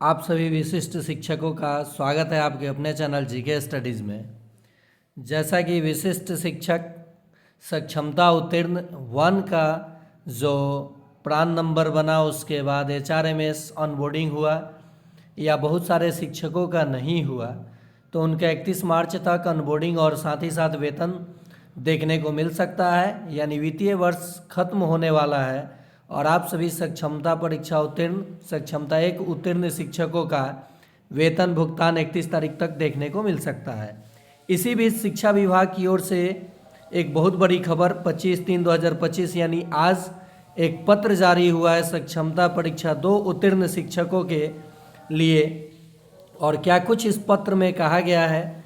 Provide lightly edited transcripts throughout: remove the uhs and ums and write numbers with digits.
आप सभी विशिष्ट शिक्षकों का स्वागत है आपके अपने चैनल जीके स्टडीज़ में। जैसा कि विशिष्ट शिक्षक सक्षमता उत्तीर्ण 1 का जो प्रान नंबर बना, उसके बाद HRMS ऑनबोर्डिंग हुआ या बहुत सारे शिक्षकों का नहीं हुआ, तो उनका 31 मार्च तक ऑनबोर्डिंग और साथ ही साथ वेतन देखने को मिल सकता है। यानी वित्तीय वर्ष खत्म होने वाला है और आप सभी सक्षमता परीक्षा उत्तीर्ण सक्षमता 1 उत्तीर्ण शिक्षकों का वेतन भुगतान 31 तारीख तक देखने को मिल सकता है। इसी बीच शिक्षा विभाग की ओर से एक बहुत बड़ी खबर 25/3/2025 यानी आज एक पत्र जारी हुआ है सक्षमता परीक्षा 2 उत्तीर्ण शिक्षकों के लिए। और क्या कुछ इस पत्र में कहा गया है,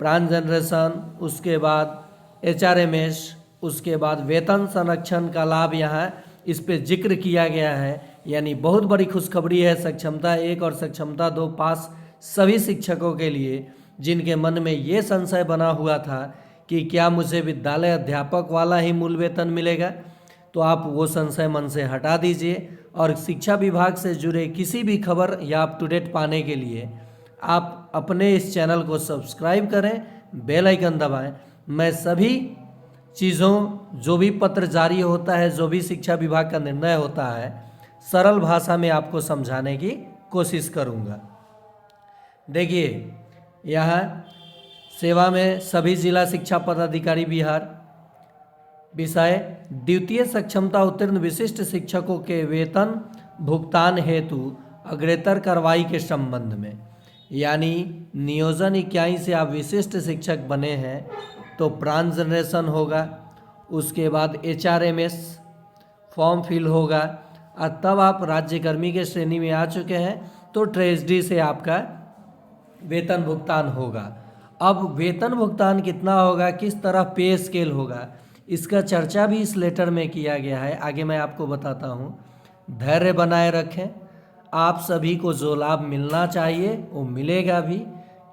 प्राण जनरेशन, उसके बाद HRMS, उसके बाद वेतन संरक्षण का लाभ यहाँ इस पे जिक्र किया गया है। यानी बहुत बड़ी खुशखबरी है सक्षमता 1 और सक्षमता 2 पास सभी शिक्षकों के लिए, जिनके मन में ये संशय बना हुआ था कि क्या मुझे विद्यालय अध्यापक वाला ही मूल वेतन मिलेगा, तो आप वो संशय मन से हटा दीजिए। और शिक्षा विभाग से जुड़े किसी भी खबर या अप टू डेट पाने के लिए आप अपने इस चैनल को सब्सक्राइब करें, बेल आइकन दबाएं। मैं सभी चीज़ों, जो भी पत्र जारी होता है, जो भी शिक्षा विभाग का निर्णय होता है, सरल भाषा में आपको समझाने की कोशिश करूंगा। देखिए, यहाँ सेवा में सभी जिला शिक्षा पदाधिकारी बिहार, विषय द्वितीय सक्षमता उत्तीर्ण विशिष्ट शिक्षकों के वेतन भुगतान हेतु अग्रेतर कार्रवाई के संबंध में। यानी नियोजन इकाई से आप विशिष्ट शिक्षक बने हैं तो प्राण जनरेशन होगा, उसके बाद HRMS फॉर्म फिल होगा और तब आप राज्यकर्मी के श्रेणी में आ चुके हैं तो ट्रेजरी से आपका वेतन भुगतान होगा। अब वेतन भुगतान कितना होगा, किस तरह पे स्केल होगा, इसका चर्चा भी इस लेटर में किया गया है। आगे मैं आपको बताता हूँ। धैर्य बनाए रखें, आप सभी को जो लाभ मिलना चाहिए वो मिलेगा भी।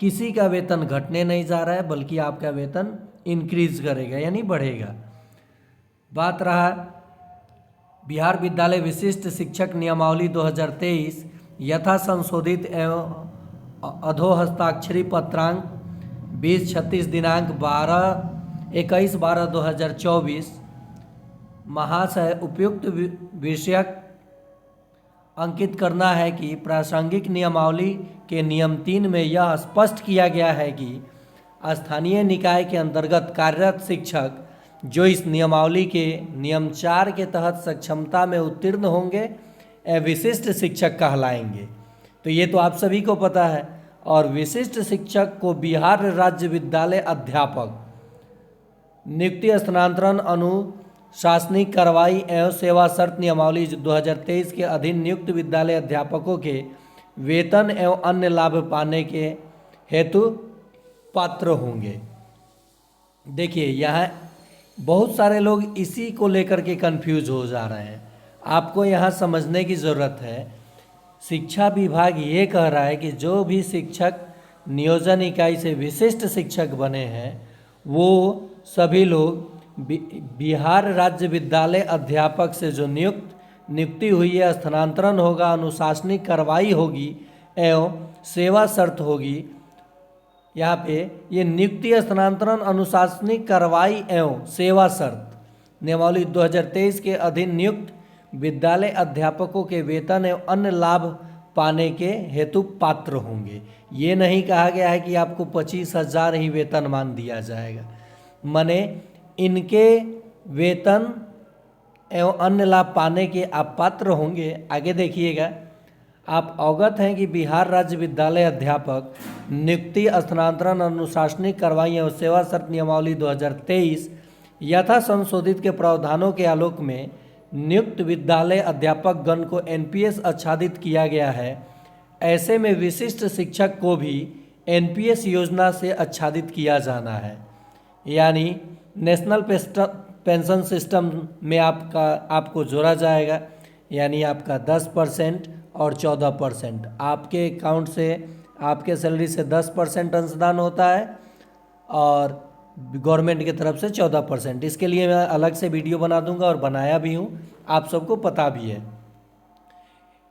किसी का वेतन घटने नहीं जा रहा है, बल्कि आपका वेतन इंक्रीज करेगा यानी बढ़ेगा। बात रहा बिहार विद्यालय विशिष्ट शिक्षक नियमावली 2023 यथा संशोधित एवं अधो हस्ताक्षरी पत्रांक 2036 दिनांक 21/12/2024 महाशय उपयुक्त विषयक अंकित करना है कि प्रासंगिक नियमावली के नियम 3 में यह स्पष्ट किया गया है कि स्थानीय निकाय के अंतर्गत कार्यरत शिक्षक जो इस नियमावली के नियम 4 के तहत सक्षमता में उत्तीर्ण होंगे विशिष्ट शिक्षक कहलाएंगे। तो ये तो आप सभी को पता है। और विशिष्ट शिक्षक को बिहार राज्य विद्यालय अध्यापक नियुक्ति स्थानांतरण अनुशासनिक कार्रवाई एवं सेवा शर्त नियमावली 2023 के अधीन नियुक्त विद्यालय अध्यापकों के वेतन एवं अन्य लाभ पाने के हेतु पात्र होंगे। देखिए, यहाँ बहुत सारे लोग इसी को लेकर के कंफ्यूज हो जा रहे हैं। आपको यहाँ समझने की ज़रूरत है। शिक्षा विभाग ये कह रहा है कि जो भी शिक्षक नियोजन इकाई से विशिष्ट शिक्षक बने हैं वो सभी लोग बिहार राज्य विद्यालय अध्यापक से जो नियुक्ति हुई है, स्थानांतरण होगा, अनुशासनिक कार्रवाई होगी एवं सेवा शर्त होगी। यहाँ पे ये नियुक्ति स्थानांतरण अनुशासनिक कार्रवाई एवं सेवा शर्त नियमावली 2023 के अधीन नियुक्त विद्यालय अध्यापकों के वेतन एवं अन्य लाभ पाने के हेतु पात्र होंगे। ये नहीं कहा गया है कि आपको 25,000 ही वेतनमान दिया जाएगा, माने इनके वेतन एवं अन्य लाभ पाने के आप पात्र होंगे। आगे देखिएगा, आप अवगत हैं कि बिहार राज्य विद्यालय अध्यापक नियुक्ति स्थानांतरण अनुशासनिक कार्रवाई एवं सेवा शर्त नियमावली 2023 यथा संशोधित के प्रावधानों के आलोक में नियुक्त विद्यालय अध्यापक गण को NPS आच्छादित किया गया है। ऐसे में विशिष्ट शिक्षक को भी NPS योजना से आच्छादित किया जाना है। यानी नेशनल पेंशन सिस्टम में आपको जोड़ा जाएगा। यानी आपका 10% और 14% आपके अकाउंट से, आपके सैलरी से 10% अंशदान होता है और गवर्नमेंट की तरफ से 14%। इसके लिए मैं अलग से वीडियो बना दूंगा और बनाया भी हूँ, आप सबको पता भी है।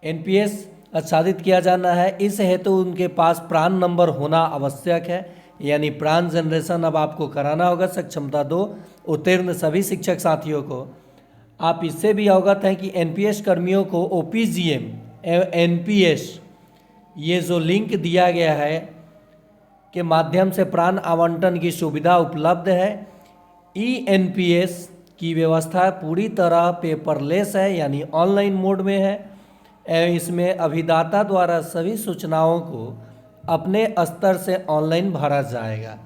NPS आच्छादित किया जाना है। इस हेतु उनके पास प्रान नंबर होना आवश्यक है, यानी प्रान जनरेशन अब आपको कराना होगा सक्षमता 2 उत्तीर्ण सभी शिक्षक साथियों को। आप इससे भी अवगत हैं कि एनपीएस कर्मियों को ओपीजीएम एनपीएस ये जो लिंक दिया गया है के माध्यम से प्राण आवंटन की सुविधा उपलब्ध है। ईएनपीएस की व्यवस्था पूरी तरह पेपरलेस है, यानी ऑनलाइन मोड में है एवं इसमें अभिदाता द्वारा सभी सूचनाओं को अपने स्तर से ऑनलाइन भरा जाएगा।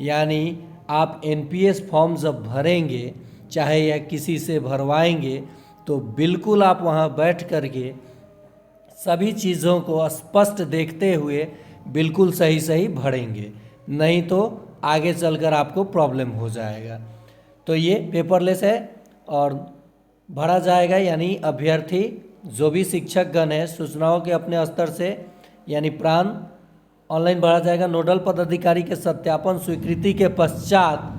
यानी आप एनपीएस फॉर्म जब भरेंगे, चाहे या किसी से भरवाएंगे, तो बिल्कुल आप वहां बैठ करके सभी चीज़ों को स्पष्ट देखते हुए बिल्कुल सही सही भरेंगे, नहीं तो आगे चलकर आपको प्रॉब्लम हो जाएगा। तो ये पेपरलेस है और भरा जाएगा, यानी अभ्यर्थी जो भी शिक्षकगण है सूचनाओं के अपने स्तर से यानी प्राण ऑनलाइन भरा जाएगा। नोडल पदाधिकारी के सत्यापन स्वीकृति के पश्चात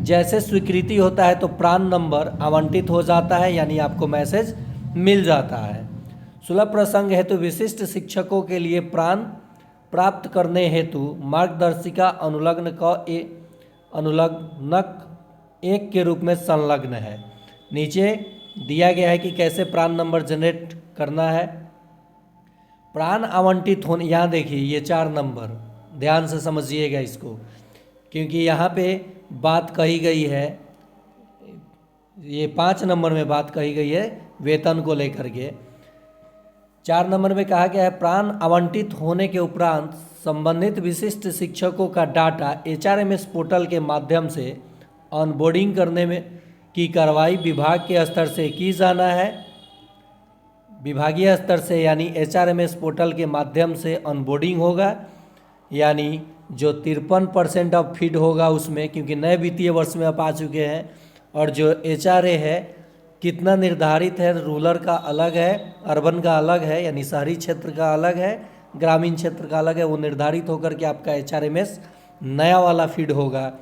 जैसे स्वीकृति होता है तो प्राण नंबर आवंटित हो जाता है, यानी आपको मैसेज मिल जाता है। सुलभ प्रसंग हेतु विशिष्ट शिक्षकों के लिए प्राण प्राप्त करने हेतु मार्गदर्शिका अनुलग्नक 1 के रूप में संलग्न है। नीचे दिया गया है कि कैसे प्राण नंबर जनरेट करना है। प्राण आवंटित होने, यहाँ देखिए ये 4 नंबर, ध्यान से समझिएगा इसको, क्योंकि यहाँ पे बात कही गई है, ये 5 नंबर में बात कही गई है वेतन को लेकर के। 4 नंबर में कहा गया है प्राण आवंटित होने के उपरांत संबंधित विशिष्ट शिक्षकों का डाटा एचआरएमएस पोर्टल के माध्यम से ऑनबोर्डिंग करने में की कार्रवाई विभाग के स्तर से की जाना है। विभागीय स्तर से यानी एचआरएमएस पोर्टल के माध्यम से ऑनबोर्डिंग होगा, यानी जो 53% ऑफ फीड होगा उसमें, क्योंकि नए वित्तीय वर्ष में आप आ चुके हैं, और जो एचआरए है कितना निर्धारित है, रूरल का अलग है, अर्बन का अलग है, यानी शहरी क्षेत्र का अलग है, ग्रामीण क्षेत्र का अलग है, वो निर्धारित होकर के आपका एचआरएमएस नया वाला फीड होगा।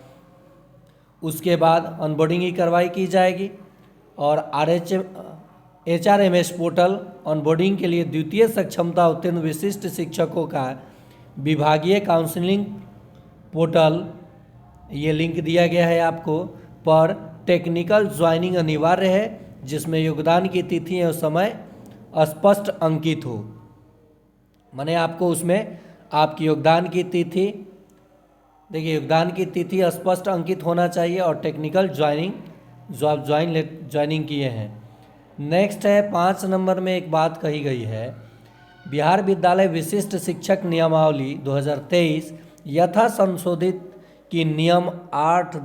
उसके बाद ऑनबोर्डिंग की कार्रवाई की जाएगी और एचआरएमएस पोर्टल ऑनबोर्डिंग के लिए द्वितीय सक्षमता उत्तीर्ण विशिष्ट शिक्षकों का विभागीय काउंसलिंग पोर्टल, ये लिंक दिया गया है आपको, पर टेक्निकल ज्वाइनिंग अनिवार्य है, जिसमें योगदान की तिथि और समय स्पष्ट अंकित हो। माने आपको उसमें आपकी योगदान की तिथि, देखिए योगदान की तिथि स्पष्ट अंकित होना चाहिए, और टेक्निकल ज्वाइनिंग जो आप ज्वाइनिंग किए हैं। नेक्स्ट है 5 नंबर में एक बात कही गई है, बिहार विद्यालय विशिष्ट शिक्षक नियमावली 2023 यथा संशोधित की नियम 8(1)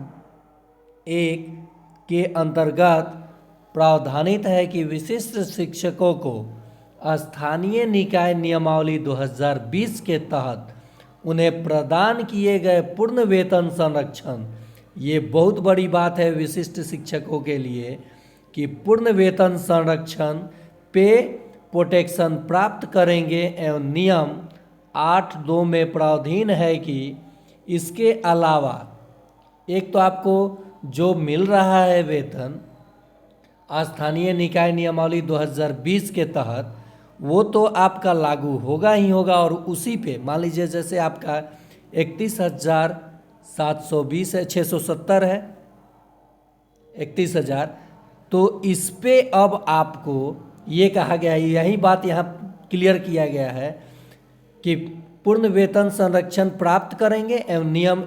के अंतर्गत प्रावधानित है कि विशिष्ट शिक्षकों को स्थानीय निकाय नियमावली 2020 के तहत उन्हें प्रदान किए गए पूर्ण वेतन संरक्षण, ये बहुत बड़ी बात है विशिष्ट शिक्षकों के लिए कि पूर्ण वेतन संरक्षण पे प्रोटेक्शन प्राप्त करेंगे एवं नियम 8(2) में प्रावधान है कि इसके अलावा एक तो आपको जो मिल रहा है वेतन स्थानीय निकाय नियमावली 2020 के तहत, वो तो आपका लागू होगा ही होगा, और उसी पे मान लीजिए जैसे आपका 31,720 है, 670 है 31,000, तो इस पे अब आपको ये कहा गया है, यही बात यहाँ क्लियर किया गया है कि पूर्ण वेतन संरक्षण प्राप्त करेंगे एवं नियम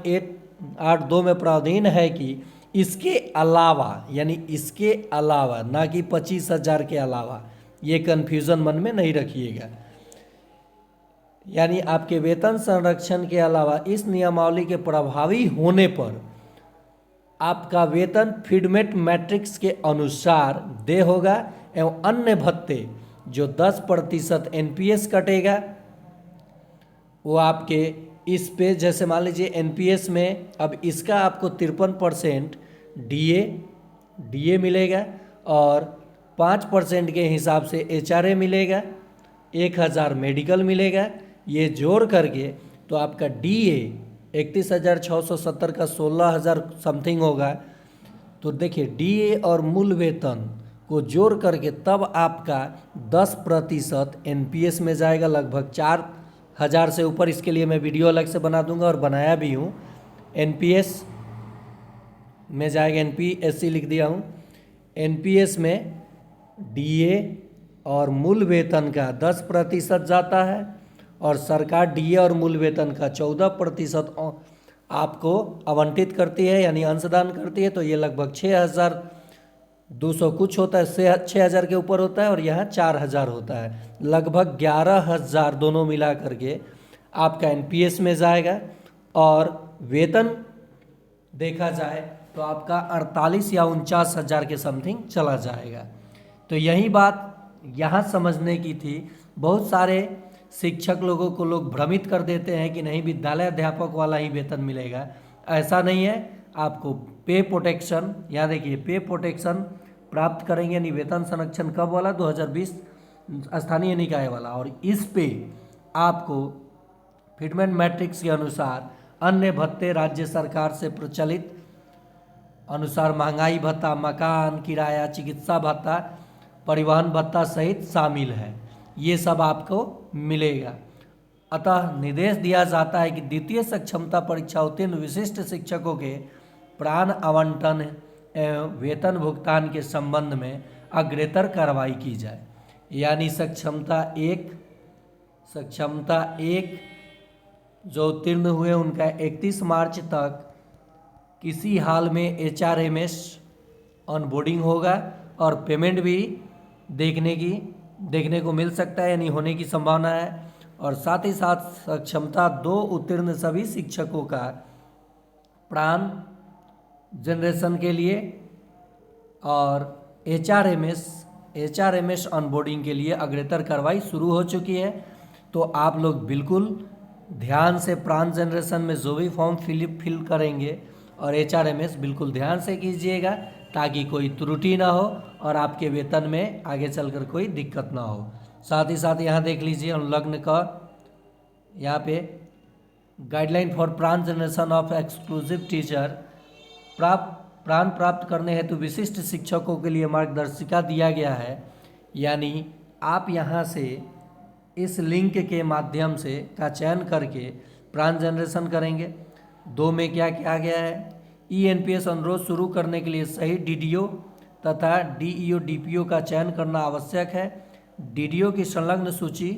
8(2) में प्रावधान है कि इसके अलावा, यानी इसके अलावा, ना कि 25,000 के अलावा, ये कन्फ्यूज़न मन में नहीं रखिएगा। यानी आपके वेतन संरक्षण के अलावा इस नियमावली के प्रभावी होने पर आपका वेतन फीडमेट मैट्रिक्स के अनुसार दे होगा एवं अन्य भत्ते जो 10% एनपीएस कटेगा वो आपके इस पे, जैसे मान लीजिए एनपीएस में अब इसका आपको 53% डीए मिलेगा और 5% के हिसाब से एचआरए मिलेगा, 1,000 मेडिकल मिलेगा, ये जोड़ करके तो आपका डीए 31,670 का 16,000 समथिंग होगा। तो देखिए डीए और मूल वेतन को जोड़ करके तब आपका 10% एनपीएस में जाएगा, लगभग 4,000 से ऊपर। इसके लिए मैं वीडियो अलग से बना दूंगा और बनाया भी हूँ। एनपीएस में जाएगा, एनपीएससी लिख दिया हूँ। एनपीएस में डीए और मूल वेतन का 10% जाता है और सरकार डीए और मूल वेतन का 14% आपको आवंटित करती है, यानी अंशदान करती है। तो ये लगभग 6,200 कुछ होता है, 6,000 के ऊपर होता है और यहाँ 4,000 होता है। लगभग 11,000 दोनों मिला करके आपका एनपीएस में जाएगा। और वेतन देखा जाए तो आपका 48 या 49,000 के समथिंग चला जाएगा। तो यही बात यहाँ समझने की थी। बहुत सारे शिक्षक लोगों को लोग भ्रमित कर देते हैं कि नहीं विद्यालय अध्यापक वाला ही वेतन मिलेगा। ऐसा नहीं है। आपको पे प्रोटेक्शन, यहाँ देखिए, पे प्रोटेक्शन प्राप्त करेंगे, यानी वेतन संरक्षण कब वाला, 2020 स्थानीय निकाय वाला। और इस पे आपको फिटमेंट मैट्रिक्स के अनुसार अन्य भत्ते राज्य सरकार से प्रचलित अनुसार महंगाई भत्ता, मकान किराया, चिकित्सा भत्ता, परिवहन भत्ता सहित शामिल है। ये सब आपको मिलेगा। अतः निर्देश दिया जाता है कि द्वितीय सक्षमता परीक्षा उत्तीर्ण विशिष्ट शिक्षकों के प्राण आवंटन एवं वेतन भुगतान के संबंध में अग्रेतर कार्रवाई की जाए। यानी सक्षमता एक जो उत्तीर्ण हुए उनका 31 मार्च तक किसी हाल में एचआरएमएस ऑनबोर्डिंग होगा और पेमेंट भी देखने को मिल सकता है, यानी होने की संभावना है। और साथ ही साथ सक्षमता 2 उत्तीर्ण सभी शिक्षकों का प्राण जनरेशन के लिए और एचआरएमएस ऑनबोर्डिंग के लिए अग्रेतर कार्रवाई शुरू हो चुकी है। तो आप लोग बिल्कुल ध्यान से प्राण जनरेशन में जो भी फॉर्म फिल करेंगे और एचआरएमएस बिल्कुल ध्यान से कीजिएगा, ताकि कोई त्रुटि ना हो और आपके वेतन में आगे चलकर कोई दिक्कत ना हो। साथ ही साथ यहाँ देख लीजिए, अनुलग्न का यहाँ पे गाइडलाइन फॉर प्राण जनरेशन ऑफ एक्सक्लूसिव टीचर, प्राण प्राप्त करने हेतु विशिष्ट शिक्षकों के लिए मार्गदर्शिका दिया गया है। यानी आप यहाँ से इस लिंक के माध्यम से का चयन करके प्राण जनरेशन करेंगे। 2 में क्या किया गया है, ईएनपीएस अनुरोध शुरू करने के लिए सही डीडीओ तथा डीईओ डीपीओ का चयन करना आवश्यक है। डीडीओ की संलग्न सूची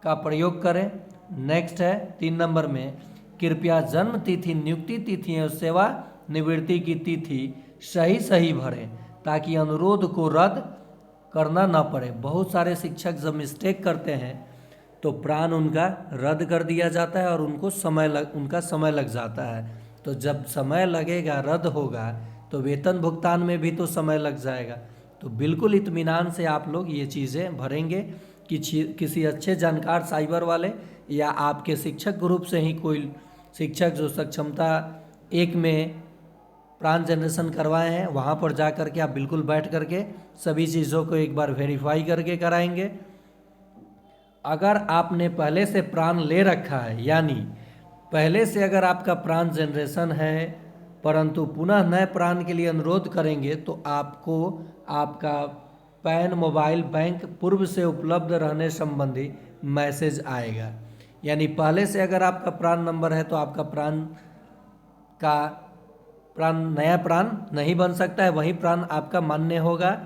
का प्रयोग करें। नेक्स्ट है 3 नंबर में, कृपया जन्म तिथि, नियुक्ति तिथि एवं सेवा निवृत्ति की तिथि सही भरें ताकि अनुरोध को रद्द करना न पड़े। बहुत सारे शिक्षक जब मिस्टेक करते हैं तो प्राण उनका रद्द कर दिया जाता है और उनका समय लग जाता है। तो जब समय लगेगा, रद्द होगा, तो वेतन भुगतान में भी तो समय लग जाएगा। तो बिल्कुल इत्मीनान से आप लोग ये चीज़ें भरेंगे कि किसी अच्छे जानकार साइबर वाले या आपके शिक्षक ग्रुप से ही कोई शिक्षक जो सक्षमता 1 में प्राण जनरेशन करवाए हैं, वहाँ पर जा कर के आप बिल्कुल बैठ करके सभी चीज़ों को एक बार वेरीफाई करके कराएंगे। अगर आपने पहले से प्राण ले रखा है, यानी पहले से अगर आपका प्राण जनरेशन है परंतु पुनः नए प्राण के लिए अनुरोध करेंगे, तो आपको आपका पैन मोबाइल बैंक पूर्व से उपलब्ध रहने संबंधी मैसेज आएगा। यानी पहले से अगर आपका प्राण नंबर है तो आपका नया प्राण नहीं बन सकता है, वही प्राण आपका मान्य होगा।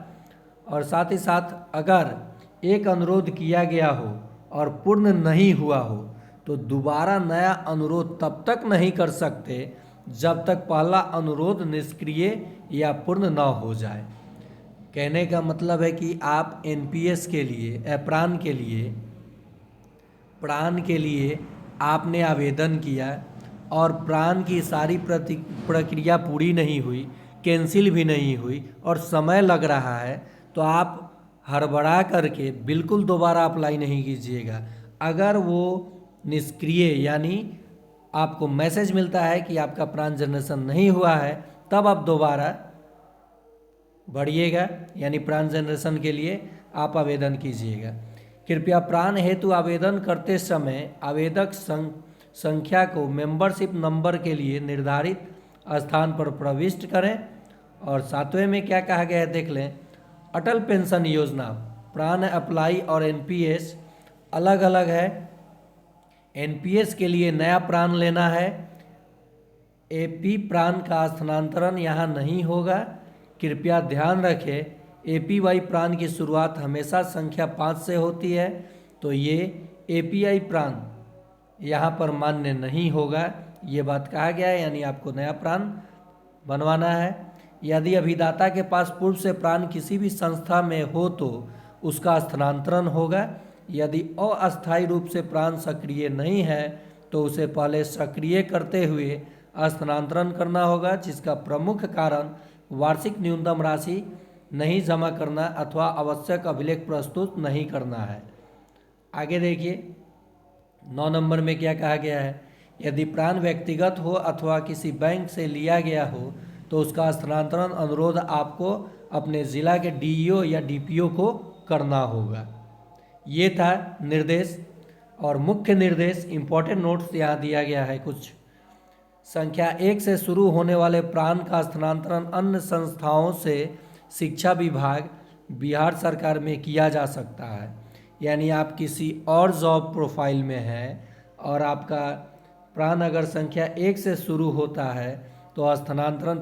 और साथ ही साथ अगर एक अनुरोध किया गया हो और पूर्ण नहीं हुआ हो तो दोबारा नया अनुरोध तब तक नहीं कर सकते जब तक पहला अनुरोध निष्क्रिय या पूर्ण न हो जाए। कहने का मतलब है कि आप एनपीएस के लिए प्राण के लिए आपने आवेदन किया और प्राण की सारी प्रक्रिया पूरी नहीं हुई, कैंसिल भी नहीं हुई और समय लग रहा है, तो आप हड़बड़ा करके बिल्कुल दोबारा अप्लाई नहीं कीजिएगा। अगर वो निष्क्रिय यानी आपको मैसेज मिलता है कि आपका प्राण जनरेशन नहीं हुआ है, तब आप दोबारा बढ़िएगा, यानी प्राण जनरेशन के लिए आप आवेदन कीजिएगा। कृपया प्राण हेतु आवेदन करते समय आवेदक संख्या को मेंबरशिप नंबर के लिए निर्धारित स्थान पर प्रविष्ट करें। और 7वें में क्या कहा गया है देख लें, अटल पेंशन योजना, प्राण अप्लाई और एनपीएस अलग अलग है। एनपीएस के लिए नया प्राण लेना है। एपी प्राण का स्थानांतरण यहाँ नहीं होगा। कृपया ध्यान रखें, एपीवाई प्राण की शुरुआत हमेशा संख्या 5 से होती है, तो ये एपीआई प्राण यहाँ पर मान्य नहीं होगा, ये बात कहा गया है। यानी आपको नया प्राण बनवाना है। यदि अभिदाता के पास पूर्व से प्राण किसी भी संस्था में हो तो उसका स्थानांतरण होगा। यदि अस्थायी रूप से प्राण सक्रिय नहीं है तो उसे पहले सक्रिय करते हुए स्थानांतरण करना होगा, जिसका प्रमुख कारण वार्षिक न्यूनतम राशि नहीं जमा करना अथवा आवश्यक अभिलेख प्रस्तुत नहीं करना है। आगे देखिए 9 नंबर में क्या कहा गया है। यदि प्राण व्यक्तिगत हो अथवा किसी बैंक से लिया गया हो तो उसका स्थानांतरण अनुरोध आपको अपने ज़िला के डीईओ या डीपीओ को करना होगा। ये था निर्देश और मुख्य निर्देश। इम्पोर्टेंट नोट्स यहाँ दिया गया है कुछ। संख्या 1 से शुरू होने वाले प्राण का स्थानांतरण अन्य संस्थाओं से शिक्षा विभाग बिहार सरकार में किया जा सकता है। यानी आप किसी और जॉब प्रोफाइल में हैं और आपका प्राण अगर संख्या 1 से शुरू होता है तो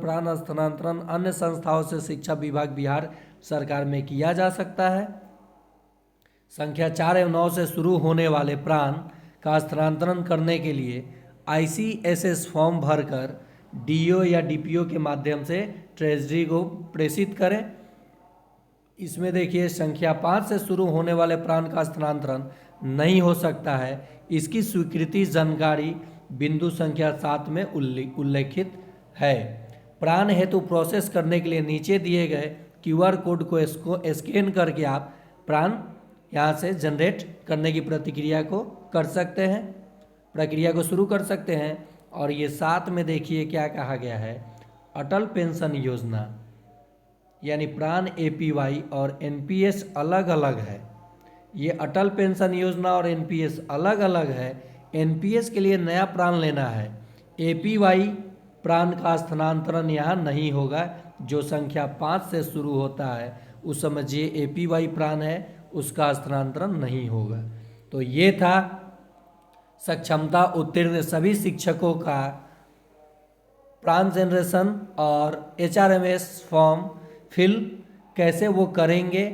प्राण स्थानांतरण अन्य संस्थाओं से शिक्षा विभाग बिहार सरकार में किया जा सकता है। संख्या 4 एवं 9 से शुरू होने वाले प्राण का स्थानांतरण करने के लिए आईसीएसएस फॉर्म भरकर डीओ या डीपीओ के माध्यम से ट्रेजरी को प्रेषित करें। इसमें देखिए संख्या 5 से शुरू होने वाले प्राण का स्थानांतरण नहीं हो सकता है। इसकी स्वीकृति जानकारी बिंदु संख्या 7 में उल्लेखित है। प्राण हेतु प्रोसेस करने के लिए नीचे दिए गए क्यूआर कोड को स्कैन करके आप प्राण यहाँ से जनरेट करने की प्रक्रिया को शुरू कर सकते हैं। और ये साथ में देखिए क्या कहा गया है, अटल पेंशन योजना यानी प्राण एपीवाई और एनपीएस अलग अलग है। ये अटल पेंशन योजना और एनपीएस अलग अलग है। एनपीएस के लिए नया प्राण लेना है। एपीवाई प्राण का स्थानांतरण यहाँ नहीं होगा। जो संख्या 5 से शुरू होता है उस समझिए एपीवाई प्राण है, उसका स्थानांतरण नहीं होगा। तो ये था सक्षमता उत्तीर्ण सभी शिक्षकों का प्राण जनरेशन और एचआरएमएस फॉर्म फिल कैसे वो करेंगे।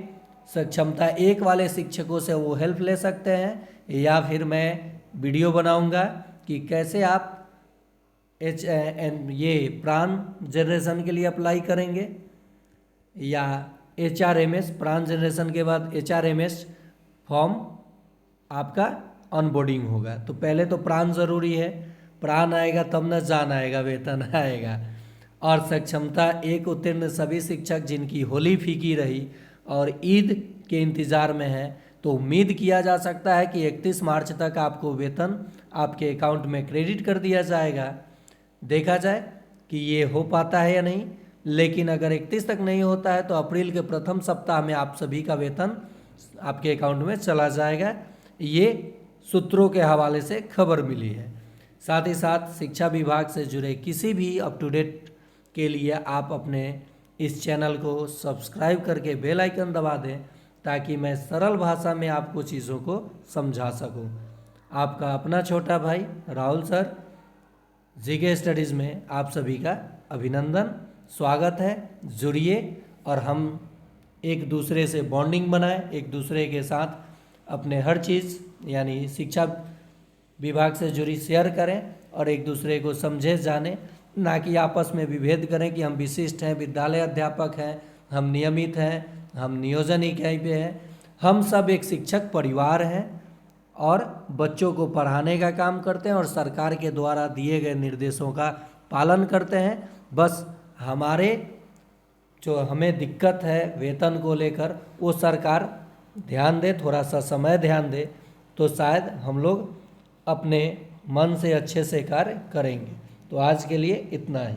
सक्षमता 1 वाले शिक्षकों से वो हेल्प ले सकते हैं, या फिर मैं वीडियो बनाऊंगा कि कैसे आप ये प्राण जनरेशन के लिए अप्लाई करेंगे, या एचआरएमएस प्राण जनरेशन के बाद एचआरएमएस फॉर्म आपका ऑनबोर्डिंग होगा। तो पहले तो प्राण ज़रूरी है, प्राण आएगा तब न जान आएगा, वेतन आएगा। और सक्षमता 1 उत्तीर्ण सभी शिक्षक जिनकी होली फीकी रही और ईद के इंतज़ार में है, तो उम्मीद किया जा सकता है कि 31 मार्च तक आपको वेतन आपके अकाउंट में क्रेडिट कर दिया जाएगा। देखा जाए कि ये हो पाता है या नहीं। लेकिन अगर 31 तक नहीं होता है तो अप्रैल के प्रथम सप्ताह में आप सभी का वेतन आपके अकाउंट में चला जाएगा। ये सूत्रों के हवाले से खबर मिली है। साथ ही साथ शिक्षा विभाग से जुड़े किसी भी अप टू डेट के लिए आप अपने इस चैनल को सब्सक्राइब करके बेल आइकन दबा दें, ताकि मैं सरल भाषा में आपको चीज़ों को समझा सकूं। आपका अपना छोटा भाई राहुल सर, जीके स्टडीज़ में आप सभी का अभिनंदन, स्वागत है। जुड़िए और हम एक दूसरे से बॉन्डिंग बनाएं, एक दूसरे के साथ अपने हर चीज़ यानी शिक्षा विभाग से जुड़ी शेयर करें और एक दूसरे को समझे जाने, ना कि आपस में विभेद करें कि हम विशिष्ट हैं, विद्यालय अध्यापक हैं, हम नियमित हैं, हम नियोजन इकाई पे हैं। हम सब एक शिक्षक परिवार हैं और बच्चों को पढ़ाने का काम करते हैं और सरकार के द्वारा दिए गए निर्देशों का पालन करते हैं। बस हमारे जो हमें दिक्कत है वेतन को लेकर, वो सरकार ध्यान दे, थोड़ा सा समय ध्यान दे, तो शायद हम लोग अपने मन से अच्छे से कार्य करेंगे। तो आज के लिए इतना ही।